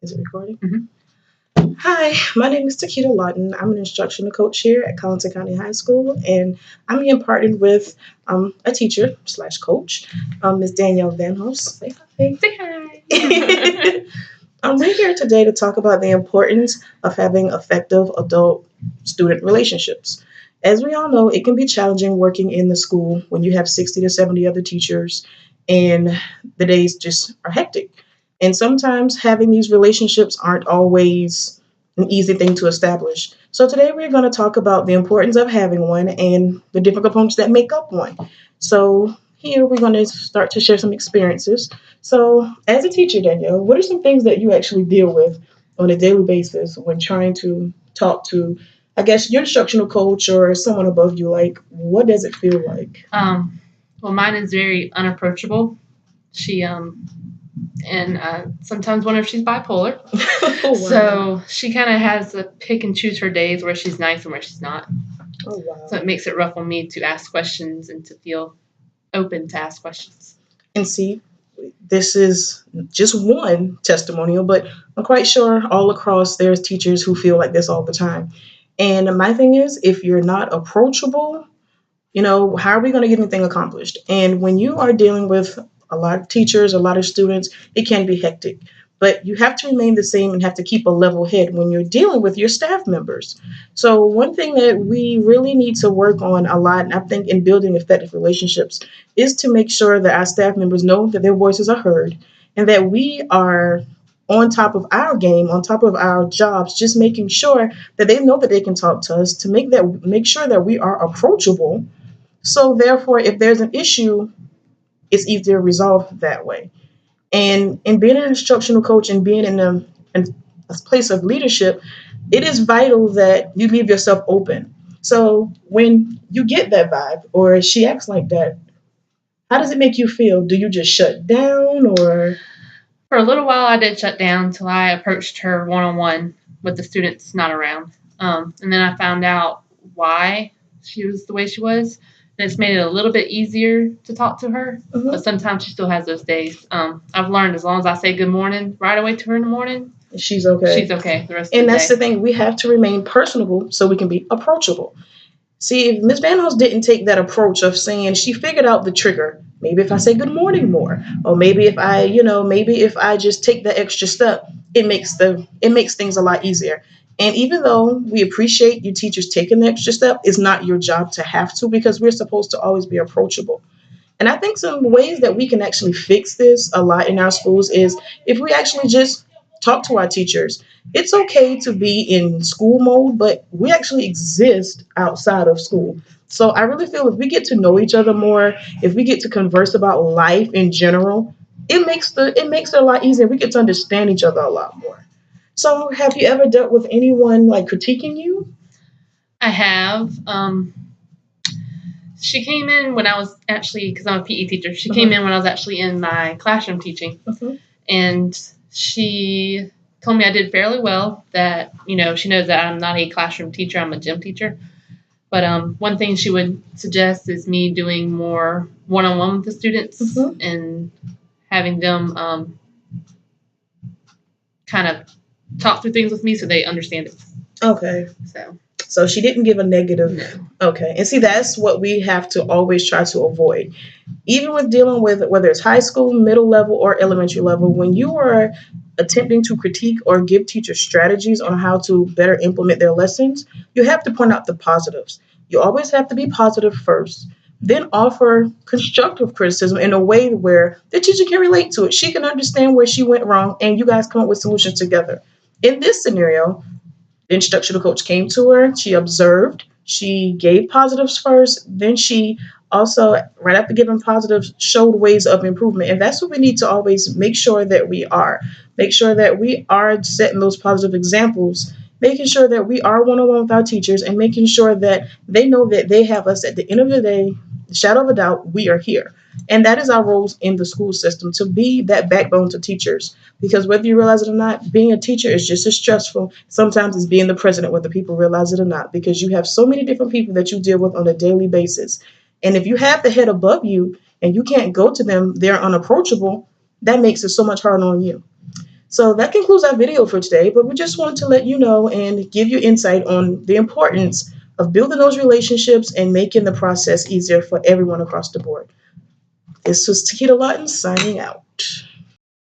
Is it recording? Mhm. Hi, my name is Takita Lawton. I'm an instructional coach here at Collins County High School, and I'm here partnered with a teacher slash coach, Ms. Danielle Van Hoos. Say hi. Say hi. We're here today to talk about the importance of having effective adult student relationships. As we all know, it can be challenging working in the school when you have 60 to 70 other teachers and the days just are hectic. And sometimes having these relationships aren't always an easy thing to establish. So today we're going to talk about the importance of having one and the different components that make up one. So here we're going to start to share some experiences. So, as a teacher, Danielle, what are some things that you actually deal with on a daily basis when trying to talk to, I guess, your instructional coach or someone above you? Like, what does it feel like? Well, mine is very unapproachable. She and sometimes wonder if she's bipolar. Oh, wow. So she kind of has to pick and choose her days where she's nice and where she's not. Oh, wow. So it makes it rough on me to ask questions and to feel open to ask questions. And see, this is just one testimonial, but I'm quite sure all across there's teachers who feel like this all the time. And my thing is, if you're not approachable, how are we going to get anything accomplished? And when you are dealing with a lot of teachers, a lot of students, it can be hectic. But you have to remain the same and have to keep a level head when you're dealing with your staff members. So, one thing that we really need to work on a lot, and I think in building effective relationships, is to make sure that our staff members know that their voices are heard and that we are on top of our game, on top of our jobs, just making sure that they know that they can talk to us, to make sure that we are approachable. So therefore, if there's an issue, it's easier to resolve that way. And in being an instructional coach and being in a place of leadership, it is vital that you leave yourself open. So when you get that vibe or she acts like that, how does it make you feel? Do you just shut down or? For a little while, I did shut down until I approached her one-on-one with the students not around. And then I found out why she was the way she was. And it's made it a little bit easier to talk to her, but sometimes she still has those days. I've learned as long as I say good morning right away to her in the morning, she's okay. She's okay the rest of And the that's day. the thing. We have to remain personable so we can be approachable. See, if Ms. Van Hoos didn't take that approach of saying she figured out the trigger, maybe if I say good morning more, or maybe if I just take the extra step, it makes things a lot easier. And even though we appreciate you teachers taking the extra step, it's not your job to have to because we're supposed to always be approachable. And I think some ways that we can actually fix this a lot in our schools is if we actually just talk to our teachers. It's okay to be in school mode, but we actually exist outside of school. So I really feel if we get to know each other more, if we get to converse about life in general, it makes it a lot easier. We get to understand each other a lot more. So have you ever dealt with anyone like critiquing you? I have. She came in when I was actually, because I'm a PE teacher, she came in when I was actually in my classroom teaching. And she told me I did fairly well, that, she knows that I'm not a classroom teacher, I'm a gym teacher. But one thing she would suggest is me doing more one-on-one with the students and having them kind of talk through things with me so they understand it. Okay. So she didn't give a negative. No. Okay. And see, that's what we have to always try to avoid. Even with dealing with whether it's high school, middle level, or elementary level, when you are attempting to critique or give teachers strategies on how to better implement their lessons, you have to point out the positives. You always have to be positive first, then offer constructive criticism in a way where the teacher can relate to it. She can understand where she went wrong, and you guys come up with solutions together. In this scenario, the instructional coach came to her, she observed, she gave positives first, then she also, right after giving positives, showed ways of improvement. And that's what we need to always make sure that we are. Make sure that we are setting those positive examples, making sure that we are one on one with our teachers, and making sure that they know that they have us at the end of the day, the shadow of a doubt, we are here. And that is our roles in the school system, to be that backbone to teachers. Because whether you realize it or not, being a teacher is just as stressful sometimes as being the president, whether people realize it or not, because you have so many different people that you deal with on a daily basis. And if you have the head above you and you can't go to them, they're unapproachable, that makes it so much harder on you. So that concludes our video for today, but we just wanted to let you know and give you insight on the importance of building those relationships and making the process easier for everyone across the board. This was Takita Lawton signing out.